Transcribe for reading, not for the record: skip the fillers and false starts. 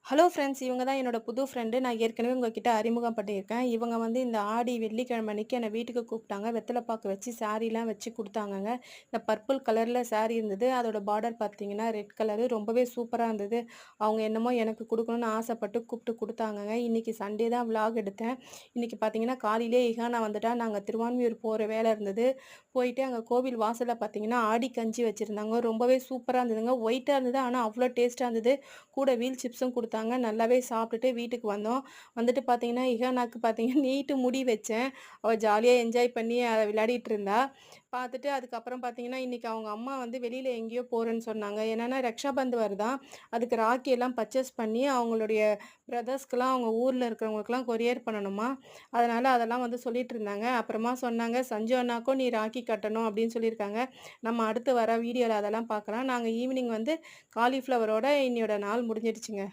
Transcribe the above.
Hello friends. இவங்க தான் என்னோட புது ஃப்ரெண்டு. நான் ஏற்கனவே உங்ககிட்ட அறிமுகம் பண்ணியிருக்கேன். இவங்க வந்து இந்த ஆடி வெள்ளிக்கிழமை அன்னைக்கு என்ன வீட்டுக்கு கூப்பிட்டாங்க. வெத்தல பாக்கு வச்சு சாரிலாம் வச்சு குடுத்தாங்கங்க. இந்த பர்பிள் கலர்ல சாரி இருந்தது. அதோட பார்டர் பார்த்தீங்கன்னா, ரெட் கலரு ரொம்பவே சூப்பரா இருந்தது. அவங்க என்னமோ எனக்கு குடுக்கணும்னு ஆசைப்பட்டு கூப்பிட்டு குடுத்தாங்கங்க. இன்னைக்கு சண்டே தான் விளாக் எடுத்தேன். இன்னைக்கு பார்த்தீங்கன்னா, காலையிலேயே இஹானா வந்துட்டா. நாங்க திருவான்மியூர் போற வேலை இருந்தது. போயிட்டு அங்க கோவில் வாசல்ல பார்த்தீங்கன்னா, ஆடி கஞ்சி வச்சிருந்தாங்க. ரொம்பவே சூப்பரா இருந்ததுங்க. ஒயிட்டா இருந்தது. ஆனா அவ்ளோ டேஸ்ட்டா இருந்தது. கூட வீல் சிப்ஸும் குடுத்தாங்க. நல்லாவே சாப்பிட்டுட்டு வீட்டுக்கு வந்தோம். வந்துட்டு பார்த்தீங்கன்னா, இஹானாக்கு பார்த்தீங்கன்னா நீட்டு முடி வச்சேன். அவ ஜாலியா என்ஜாய் பண்ணி விளையாடிட்டு இருந்தா. பார்த்துட்டு அதுக்கப்புறம் பார்த்தீங்கன்னா, இன்னைக்கு அவங்க அம்மா வந்து வெளியில எங்கேயோ போறேன்னு சொன்னாங்க. என்னன்னா ரக்ஷாபந்த் வருதாம். அதுக்கு ராக்கி எல்லாம் பர்ச்சேஸ் பண்ணி அவங்களுடைய பிரதர்ஸ்க்குலாம் அவங்க ஊர்ல இருக்கிறவங்களுக்குலாம் கொரியர் பண்ணணுமா. அதனால அதெல்லாம் வந்து சொல்லிட்டு இருந்தாங்க. அப்புறமா சொன்னாங்க, "சஞ்சு அண்ணாக்கும் நீ ராக்கி கட்டணும்" அப்படின்னு சொல்லியிருக்காங்க. நம்ம அடுத்து வர வீடியோல அதெல்லாம் பார்க்கலாம். நாங்க ஈவினிங் வந்து காலிஃப்ளவரோட இன்னையோட நாள் முடிஞ்சிடுச்சுங்க.